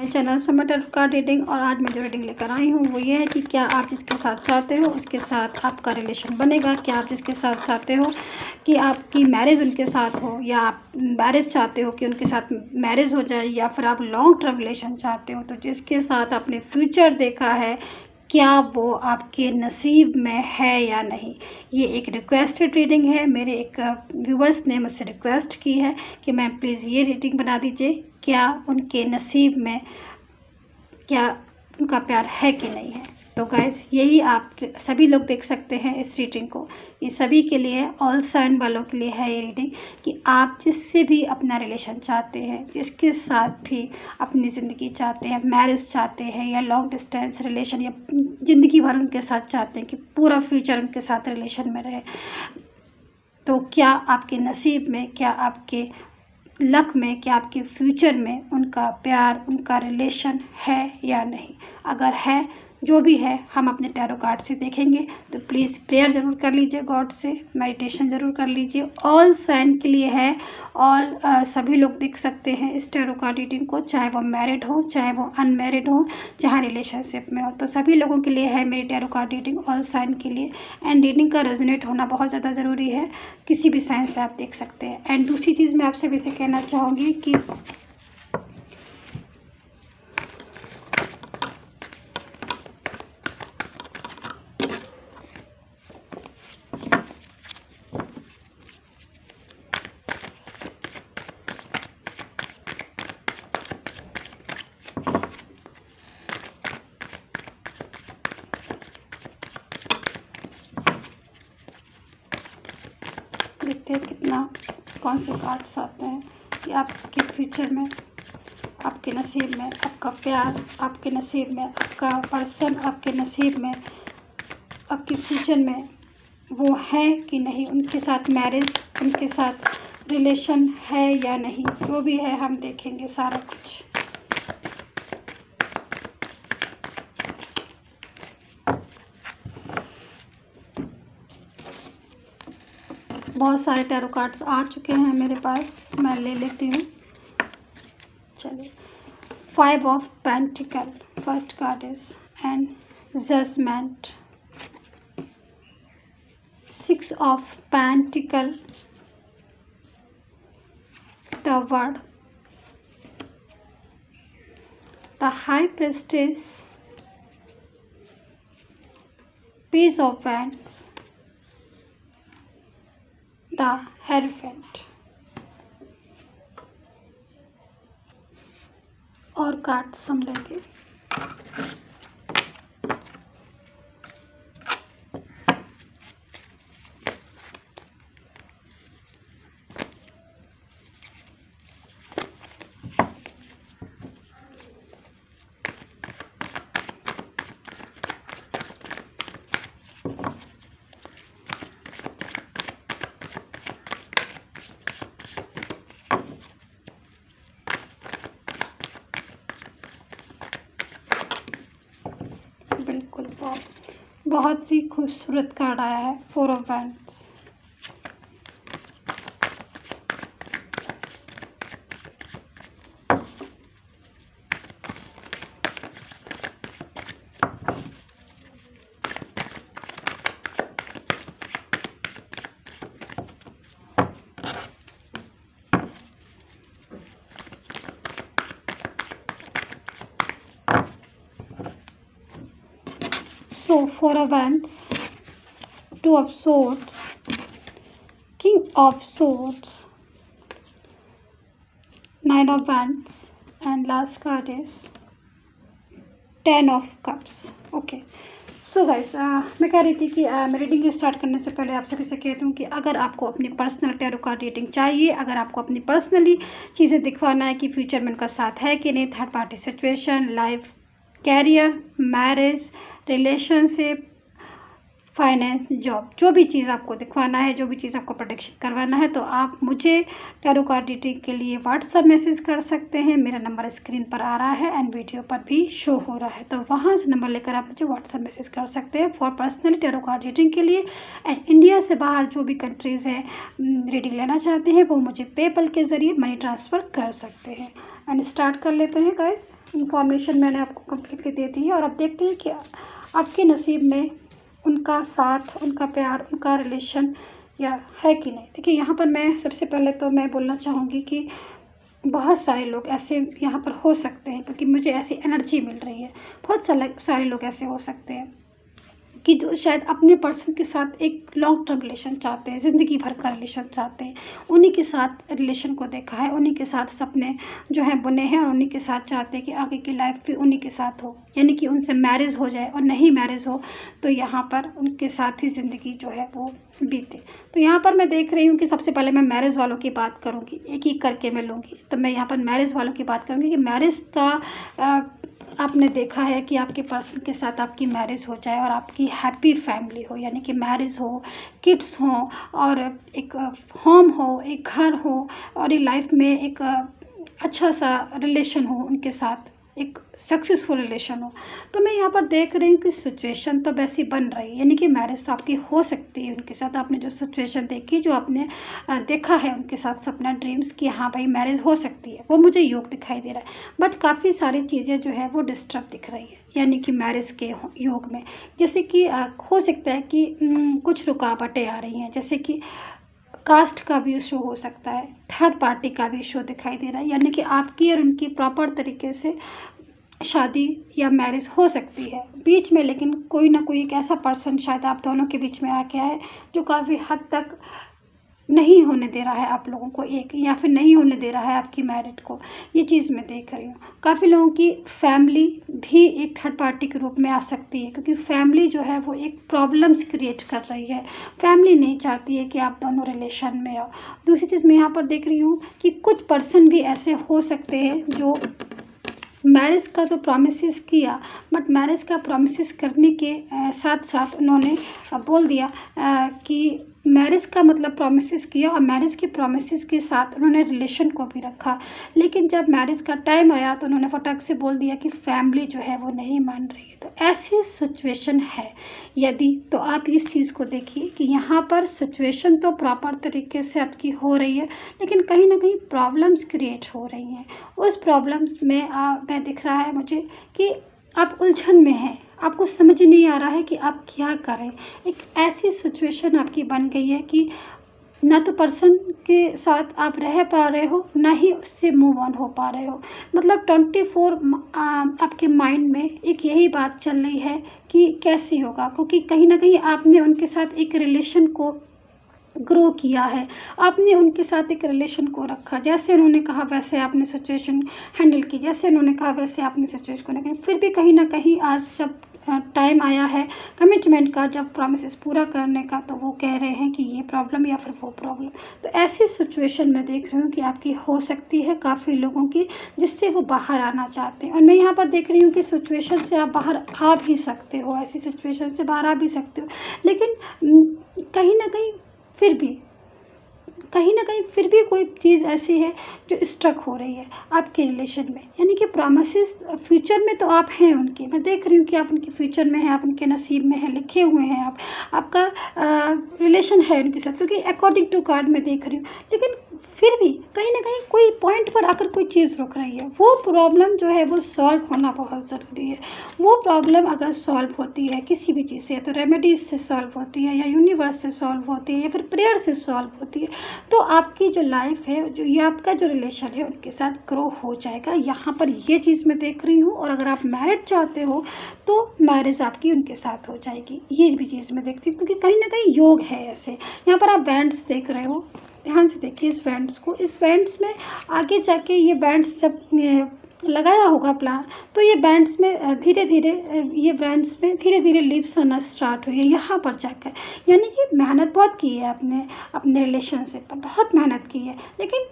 My channel समय tarot card reading. और आज मैं जो रीडिंग लेकर आई हूँ वो ये है कि क्या आप जिसके साथ चाहते हो उसके साथ आपका रिलेशन बनेगा। क्या आप जिसके साथ चाहते हो कि आपकी मैरिज उनके साथ हो, या आप मैरिज चाहते हो कि उनके साथ मैरिज हो जाए, या फिर आप लॉन्ग टर्म रिलेशन चाहते हो। तो जिसके साथ आपने फ्यूचर देखा है, क्या वो आपके नसीब में है या नहीं। ये एक रिक्वेस्टेड रीडिंग है। मेरे एक व्यूवर्स ने मुझसे रिक्वेस्ट की है कि मैम प्लीज़ ये रीडिंग बना दीजिए, क्या उनके नसीब में, क्या उनका प्यार है कि नहीं है। तो गाइस यही आप सभी लोग देख सकते हैं इस रीडिंग को। ये सभी के लिए, ऑल साइन वालों के लिए है ये रीडिंग कि आप जिससे भी अपना रिलेशन चाहते हैं, जिसके साथ भी अपनी ज़िंदगी चाहते हैं, मैरिज चाहते हैं, या लॉन्ग डिस्टेंस रिलेशन, या ज़िंदगी भर उनके साथ चाहते हैं कि पूरा फ्यूचर उनके साथ रिलेशन में रहे, तो क्या आपके नसीब में, क्या आपके लक में, क्या आपके फ्यूचर में उनका प्यार, उनका रिलेशन है या नहीं। अगर है, जो भी है हम अपने टैरो कार्ड से देखेंगे। तो प्लीज़ प्रेयर ज़रूर कर लीजिए गॉड से, मेडिटेशन ज़रूर कर लीजिए। ऑल साइन के लिए है, ऑल सभी लोग देख सकते हैं इस टैरो कार्ड रीडिंग को, चाहे वो मैरिड हो, चाहे वो अनमैरिड हो, चाहे रिलेशनशिप में हो। तो सभी लोगों के लिए है मेरी tarot card reading, all sign के लिए। एंड रीडिंग का रेजोनेट होना बहुत ज़्यादा ज़रूरी है, किसी भी साइन से आप देख सकते हैं। एंड दूसरी चीज़ मैं आप सभी से कहना चाहूँगी कि देखते हैं कितना, कौन से कार्ड्स आते हैं कि आपके फ्यूचर में, आपके नसीब में आपका प्यार, आपके नसीब में आपका पर्सन, आपके नसीब में, आपके फ्यूचर में वो है कि नहीं, उनके साथ मैरिज, उनके साथ रिलेशन है या नहीं। जो भी है हम देखेंगे सारा कुछ। बहुत सारे टैरो कार्ड्स आ चुके हैं मेरे पास, मैं ले लेती हूँ। चलिए, 5 of pentacle first card is, and judgement, 6 of pentacle, the world, the high priestess, page of wands, the hierophant. और कार्ड्स हम लेंगे। बिल्कुल, बहुत ही खूबसूरत कार्ड आया है, 4 of wands. So 4 of wands, 2 of swords, king of swords, 9 of wands, and last card is 10 of cups. Okay, so guys, मैं कह रही थी कि मैं रीडिंग स्टार्ट करने से पहले आप सभी से कहती हूँ कि अगर आपको अपनी पर्सनल टैरो कार्ड रीडिंग चाहिए, अगर आपको अपनी पर्सनली चीज़ें दिखवाना है कि फ्यूचर में उनका साथ है कि नहीं, third party situation, life, career, marriage, relationship, finance, job, जो भी चीज़ आपको दिखवाना है, जो भी चीज़ आपको प्रोडिक्शन करवाना है, तो आप मुझे टैरो कार्ड रीडिंग के लिए व्हाट्सएप मैसेज कर सकते हैं। मेरा नंबर स्क्रीन पर आ रहा है एंड वीडियो पर भी शो हो रहा है, तो वहाँ से नंबर लेकर आप मुझे व्हाट्सएप मैसेज कर सकते हैं for personally tarot card reading के लिए। एंड इंडिया से बाहर जो भी कंट्रीज़ हैं रीडिंग लेना चाहते हैं, वो मुझे पेपल के ज़रिए मनी ट्रांसफ़र कर सकते हैं। एंड स्टार्ट कर लेते हैं गाइस। इन्फॉर्मेशन मैंने आपको कम्प्लीटली दे दी है और अब देखते हैं कि आपके नसीब में उनका साथ, उनका प्यार, उनका रिलेशन या है कि नहीं। देखिए, यहाँ पर मैं सबसे पहले तो मैं बोलना चाहूँगी कि बहुत सारे लोग ऐसे यहाँ पर हो सकते हैं, क्योंकि मुझे ऐसी एनर्जी मिल रही है। बहुत सारे लोग ऐसे हो सकते हैं कि जो शायद अपने पर्सन के साथ एक लॉन्ग टर्म रिलेशन चाहते हैं, ज़िंदगी भर का रिलेशन चाहते हैं। उन्हीं के साथ रिलेशन को देखा है, उन्हीं के साथ सपने जो हैं बुने हैं और उन्हीं के साथ चाहते हैं कि आगे की लाइफ भी उन्हीं के साथ हो, यानी कि उनसे मैरिज हो जाए, और नहीं मैरिज हो तो यहाँ पर उनके साथ ही ज़िंदगी जो है वो बीते। तो यहाँ पर मैं देख रही हूँ कि सबसे पहले मैं मैरिज वालों की बात करूँगी, एक एक करके मैं लूँगी। तो मैं यहाँ पर मैरिज वालों की बात करूँगी कि मैरिज का आपने देखा है कि आपके पर्सन के साथ आपकी मैरिज हो जाए और आपकी हैप्पी फैमिली हो, यानी कि मैरिज हो, किड्स हों और एक होम हो, एक घर हो और ये लाइफ में एक अच्छा सा रिलेशन हो, उनके साथ एक सक्सेसफुल रिलेशन हो। तो मैं यहाँ पर देख रही हूँ कि सिचुएशन तो वैसी बन रही है, यानी कि मैरिज तो आपकी हो सकती है उनके साथ। आपने जो सिचुएशन देखी, जो आपने देखा है उनके साथ सपना, ड्रीम्स की, हाँ भाई मैरिज हो सकती है, वो मुझे योग दिखाई दे रहा है। बट काफ़ी सारी चीज़ें जो है वो डिस्टर्ब दिख रही है, यानी कि मैरिज के योग में। जैसे कि हो सकता है कि कुछ रुकावटें आ रही हैं, जैसे कि कास्ट का भी इशू हो सकता है, थर्ड पार्टी का भी इशू दिखाई दे रहा है, यानी कि आपकी और उनकी प्रॉपर तरीके से शादी या मैरिज हो सकती है बीच में, लेकिन कोई ना कोई एक ऐसा पर्सन शायद आप दोनों के बीच में आ गया है जो काफ़ी हद तक नहीं होने दे रहा है आप लोगों को एक, या फिर नहीं होने दे रहा है आपकी मैरिज को। ये चीज़ मैं देख रही हूँ। काफ़ी लोगों की फैमिली भी एक थर्ड पार्टी के रूप में आ सकती है, क्योंकि फैमिली जो है वो एक प्रॉब्लम्स क्रिएट कर रही है। फैमिली नहीं चाहती है कि आप दोनों रिलेशन में आओ। दूसरी चीज़ मैं यहाँ पर देख रही हूँ कि कुछ पर्सन भी ऐसे हो सकते हैं जो मैरिज का तो प्रॉमिसेस किया, बट मैरिज का प्रॉमिसेस करने के साथ साथ उन्होंने बोल दिया कि मैरिज का मतलब प्रॉमिसेस किया और मैरिज के प्रॉमिसेस के साथ उन्होंने रिलेशन को भी रखा, लेकिन जब मैरिज का टाइम आया तो उन्होंने फटाक से बोल दिया कि फैमिली जो है वो नहीं मान रही है। तो ऐसी सिचुएशन है यदि, तो आप इस चीज़ को देखिए कि यहाँ पर सिचुएशन तो प्रॉपर तरीके से आपकी हो रही है, लेकिन कहीं ना कहीं प्रॉब्लम्स क्रिएट हो रही हैं। उस प्रॉब्लम्स में मैं दिख रहा है मुझे कि आप उलझन में हैं, आपको समझ नहीं आ रहा है कि आप क्या करें। एक ऐसी सिचुएशन आपकी बन गई है कि ना तो पर्सन के साथ आप रह पा रहे हो, ना ही उससे मूव ऑन हो पा रहे हो। मतलब 24 आपके माइंड में एक यही बात चल रही है कि कैसे होगा, क्योंकि कहीं ना कहीं आपने उनके साथ एक रिलेशन को ग्रो किया है, आपने उनके साथ एक रिलेशन को रखा, जैसे उन्होंने कहा वैसे आपने सिचुएशन हैंडल की, जैसे उन्होंने कहा वैसे आपने सिचुएशन को नहीं, फिर भी कहीं ना कहीं आज जब टाइम आया है कमिटमेंट का, जब प्रॉमिसेस पूरा करने का, तो वो कह रहे हैं कि ये प्रॉब्लम या फिर वो प्रॉब्लम। तो ऐसी सिचुएशन मैं देख रही हूँ कि आपकी हो सकती है काफ़ी लोगों की, जिससे वो बाहर आना चाहते हैं। और मैं यहाँ पर देख रही हूँ कि सिचुएशन से आप बाहर आ भी सकते हो, ऐसी सिचुएशन से बाहर आ भी सकते हो, लेकिन कहीं ना कहीं फिर भी कोई चीज़ ऐसी है जो स्ट्रक हो रही है आपके रिलेशन में, यानी कि प्रॉमिसेस फ्यूचर में तो आप हैं उनके, मैं देख रही हूँ कि आप उनके फ्यूचर में हैं, आप उनके नसीब में हैं, लिखे हुए हैं, आपका रिलेशन है उनके साथ, क्योंकि अकॉर्डिंग टू कार्ड मैं देख रही हूँ। लेकिन फिर भी कहीं ना कहीं कोई पॉइंट पर आकर कोई चीज़ रुक रही है। वो प्रॉब्लम जो है वो सॉल्व होना बहुत ज़रूरी है। वो प्रॉब्लम अगर सॉल्व होती है किसी भी चीज़ से, तो रेमेडीज से सॉल्व होती है, या यूनिवर्स से सॉल्व होती है, या फिर प्रेयर से सॉल्व होती है, तो आपकी जो लाइफ है, जो ये आपका जो रिलेशन है उनके साथ ग्रो हो जाएगा। यहाँ पर ये चीज़ मैं देख रही हूँ। और अगर आप मैरिज चाहते हो तो मैरिज आपकी उनके साथ हो जाएगी, ये भी चीज़ मैं देखती हूँ, क्योंकि कहीं ना कहीं योग है ऐसे। यहाँ पर आप बैंड्स देख रहे हो, ध्यान से देखिए इस बैंड्स को। इस बैंड्स में आगे जाके ये बैंड्स जब लगाया होगा प्लान, तो ये बैंड्स में धीरे धीरे ये बैंड्स में धीरे धीरे लीव्स आना स्टार्ट हुई है यहाँ पर जाकर। यानी कि मेहनत बहुत की है आपने अपने रिलेशनशिप पर, बहुत मेहनत की है, लेकिन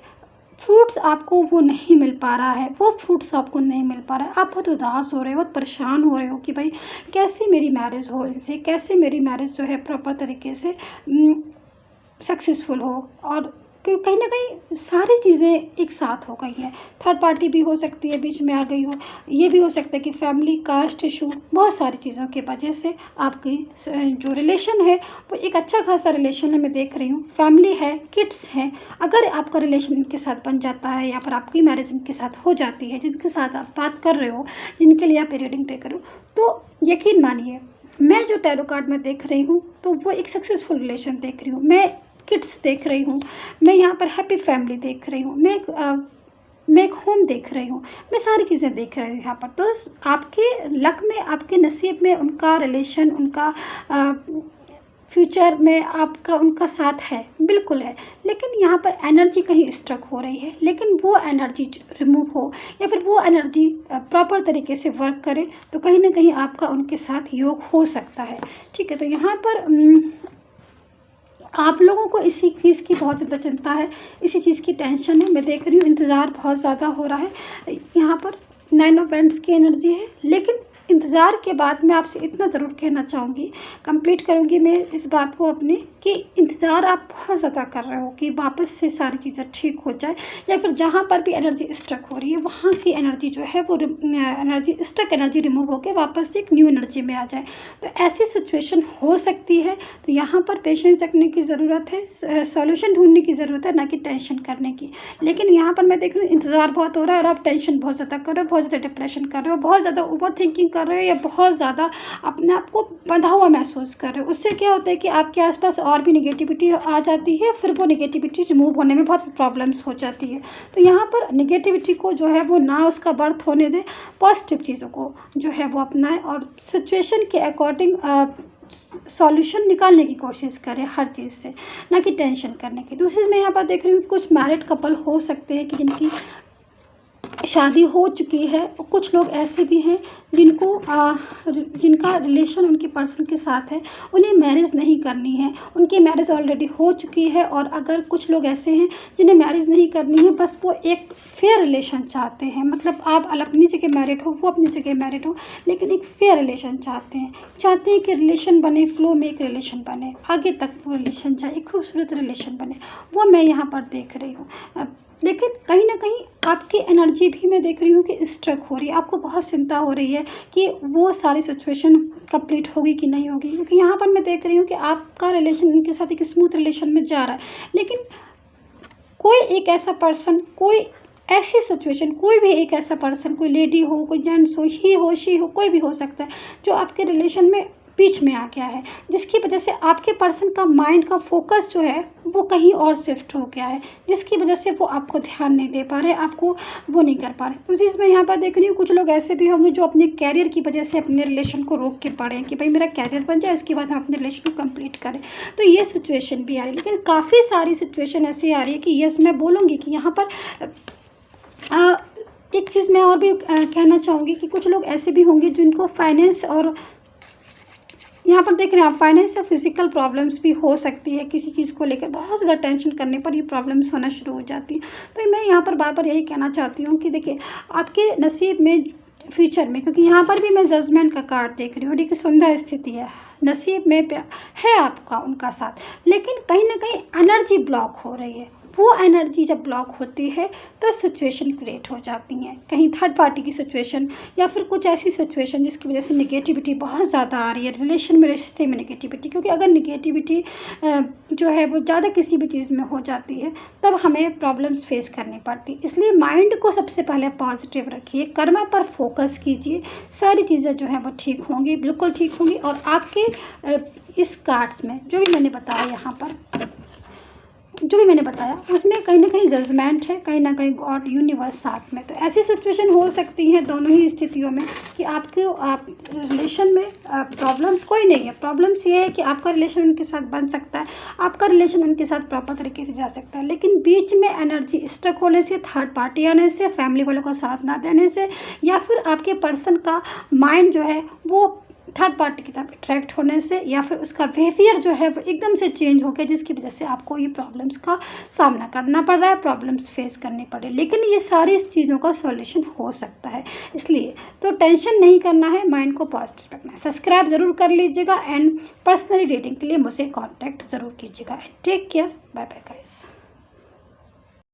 फ्रूट्स आपको वो नहीं मिल पा रहा है, वो फ्रूट्स आपको नहीं मिल पा रहा है। आप बहुत उदास हो रहे हो, बहुत परेशान हो रहे हो कि भाई कैसे मेरी मैरिज हो इनसे, कैसे मेरी मैरिज जो है प्रॉपर तरीके से सक्सेसफुल हो। और कहीं ना कहीं सारी चीज़ें एक साथ हो गई हैं। थर्ड पार्टी भी हो सकती है, बीच में आ गई हो। ये भी हो सकता है कि फैमिली, कास्ट इशू, बहुत सारी चीज़ों की वजह से आपकी जो रिलेशन है वो एक अच्छा खासा रिलेशन है, मैं देख रही हूँ। फैमिली है, किड्स हैं। अगर आपका रिलेशन इनके साथ बन जाता है या फिर आपकी मैरिज इनके साथ हो जाती है, जिनके साथ आप बात कर रहे हो, जिनके लिए आप रीडिंग देख रहे हो, तो यकीन मानिए मैं जो टैरो कार्ड में देख रही हूँ तो वो एक सक्सेसफुल रिलेशन देख रही हूँ, मैं किड्स देख रही हूँ, मैं यहाँ पर हैप्पी फैमिली देख रही हूँ, मैं एक होम देख रही हूँ, मैं सारी चीज़ें देख रही हूँ यहाँ पर। तो आपके लक में, आपके नसीब में उनका रिलेशन, उनका फ्यूचर में आपका उनका साथ है, बिल्कुल है। लेकिन यहाँ पर एनर्जी कहीं स्ट्रक हो रही है, लेकिन वो एनर्जी रिमूव हो या फिर वो एनर्जी प्रॉपर तरीके से वर्क करे तो कहीं ना कहीं आपका उनके साथ योग हो सकता है। ठीक है, तो यहाँ पर आप लोगों को इसी चीज़ की बहुत ज़्यादा चिंता है, इसी चीज़ की टेंशन है, मैं देख रही हूँ। इंतज़ार बहुत ज़्यादा हो रहा है, यहाँ पर 9 ऑफ वैंड्स की एनर्जी है। लेकिन इंतज़ार के बाद मैं आपसे इतना ज़रूर कहना चाहूँगी, कंप्लीट करूँगी मैं इस बात को अपनी, कि इंतज़ार आप बहुत ज़्यादा कर रहे हो कि वापस से सारी चीज़ें ठीक हो जाए, या फिर जहाँ पर भी एनर्जी स्ट्रक हो रही है वहाँ की एनर्जी जो है वो एनर्जी स्ट्रक एनर्जी रिमूव होकर वापस से एक न्यू एनर्जी में आ जाए। तो ऐसी सिचुएशन हो सकती है, तो यहाँ पर पेशेंस रखने की ज़रूरत है, सॉल्यूशन ढूंढने की ज़रूरत है, ना कि टेंशन करने की। लेकिन यहाँ पर मैं देख रही हूँ इंतज़ार बहुत हो रहा है और आप टेंशन बहुत ज़्यादा कर रहे हो, बहुत ज़्यादा डिप्रेशन कर रहे हो, बहुत ज़्यादा ओवर थिंकिंग कर रहे हो, या बहुत ज़्यादा अपने आप को बंधा हुआ महसूस कर रहे हो। उससे क्या होता है कि आपके आसपास और भी नेगेटिविटी आ जाती है, फिर वो नेगेटिविटी रिमूव होने में बहुत प्रॉब्लम्स हो जाती है। तो यहाँ पर नेगेटिविटी को जो है वो ना उसका बर्थ होने दें, पॉजिटिव चीज़ों को जो है वो अपनाएं और सिचुएशन के अकॉर्डिंग सॉल्यूशन निकालने की कोशिश करें हर चीज़ से, ना कि टेंशन करने की। दूसरी मैं यहाँ पर देख रही हूँ कि कुछ मैरिड कपल हो सकते हैं कि जिनकी शादी हो चुकी है, और कुछ लोग ऐसे भी हैं जिनका रिलेशन उनके पर्सन के साथ है, उन्हें मैरिज नहीं करनी है, उनकी मैरिज ऑलरेडी हो चुकी है। और अगर कुछ लोग ऐसे हैं जिन्हें मैरिज नहीं करनी है, बस वो एक फेयर रिलेशन चाहते हैं, मतलब आप अपनी जगह मैरिड हो, वो अपनी जगह मैरिड हो, लेकिन एक फेयर रिलेशन चाहते हैं कि रिलेशन बने, फ्लो में एक रिलेशन बने, आगे तक वो रिलेशन जाए, एक खूबसूरत रिलेशन बने, वो मैं यहाँ पर देख रही हूँ। लेकिन कहीं ना कहीं आपकी एनर्जी भी मैं देख रही हूँ कि स्ट्रक हो रही है, आपको बहुत चिंता हो रही है कि वो सारी सिचुएशन कंप्लीट होगी कि नहीं होगी। क्योंकि यहाँ पर मैं देख रही हूँ कि आपका रिलेशन उनके साथ एक स्मूथ रिलेशन में जा रहा है, लेकिन कोई एक ऐसा पर्सन, कोई ऐसी सिचुएशन, कोई भी एक ऐसा पर्सन, कोई लेडी हो, कोई जेंट्स हो, ही हो, शी हो, कोई भी हो सकता है, जो आपके रिलेशन में बीच में आ गया है, जिसकी वजह से आपके पर्सन का माइंड का फोकस जो है वो कहीं और शिफ्ट हो गया है, जिसकी वजह से वो आपको ध्यान नहीं दे पा रहे, आपको वो नहीं कर पा रहे। तो चीज़ मैं यहाँ पर देख रही हूँ, कुछ लोग ऐसे भी होंगे जो अपने कैरियर की वजह से अपने रिलेशन को रोक के पड़े हैं कि भाई मेरा कैरियर बन जाए, उसके बाद हम अपने रिलेशन को कंप्लीट करें। तो ये सिचुएशन भी आ रही है, लेकिन काफ़ी सारी सिचुएशन ऐसी आ रही है कि यस, मैं बोलूँगी कि यहाँ पर एक चीज़ मैं और भी कहना चाहूँगी कि कुछ लोग ऐसे भी होंगे जिनको फाइनेंस, और यहाँ पर देख रहे हैं आप, फाइनेंस या फिजिकल प्रॉब्लम्स भी हो सकती है, किसी चीज़ को लेकर बहुत ज़्यादा टेंशन करने पर ये प्रॉब्लम्स होना शुरू हो जाती हैं। तो मैं यहाँ पर बार बार यही कहना चाहती हूँ कि देखिए आपके नसीब में फ्यूचर में, क्योंकि यहाँ पर भी मैं जजमेंट का कार्ड देख रही हूँ, देखिए सुंदर स्थिति है, नसीब में है आपका उनका साथ, लेकिन कहीं ना कहीं एनर्जी ब्लॉक हो रही है। वो एनर्जी जब ब्लॉक होती है तो सिचुएशन क्रिएट हो जाती हैं, कहीं थर्ड पार्टी की सिचुएशन या फिर कुछ ऐसी सिचुएशन जिसकी वजह से नेगेटिविटी बहुत ज़्यादा आ रही है रिलेशन में, रिश्ते में नेगेटिविटी। क्योंकि अगर नेगेटिविटी जो है वो ज़्यादा किसी भी चीज़ में हो जाती है तब हमें प्रॉब्लम्स फेस करनी पड़ती। इसलिए माइंड को सबसे पहले पॉजिटिव रखिए, कर्मा पर फोकस कीजिए, सारी चीज़ें जो हैं वो ठीक होंगी, बिल्कुल ठीक होंगी। और आपके इस कार्ड्स में जो भी मैंने बताया, यहाँ पर जो भी मैंने बताया उसमें कहीं ना कहीं जजमेंट है, कहीं ना कहीं गॉड, यूनिवर्स साथ में। तो ऐसी सिचुएशन हो सकती है दोनों ही स्थितियों में कि आपके रिलेशन में प्रॉब्लम्स कोई नहीं है। प्रॉब्लम्स ये है कि आपका रिलेशन उनके साथ बन सकता है, आपका रिलेशन उनके साथ प्रॉपर तरीके से जा सकता है, लेकिन बीच में एनर्जी स्टक होने से, थर्ड पार्टी आने से, फैमिली वालों का साथ ना देने से, या फिर आपके पर्सन का माइंड जो है वो थर्ड पार्टी की तरफ अट्रैक्ट होने से, या फिर उसका बिहेवियर जो है वो एकदम से चेंज हो गया, जिसकी वजह से आपको ये प्रॉब्लम्स का सामना करना पड़ रहा है, प्रॉब्लम्स फेस करनी पड़ रही है। लेकिन ये सारी चीज़ों का सॉल्यूशन हो सकता है, इसलिए तो टेंशन नहीं करना है, माइंड को पॉजिटिव रखना है। सब्सक्राइब ज़रूर कर लीजिएगा एंड पर्सनली रीडिंग के लिए मुझसे कॉन्टैक्ट ज़रूर कीजिएगा। Take care, bye bye guys.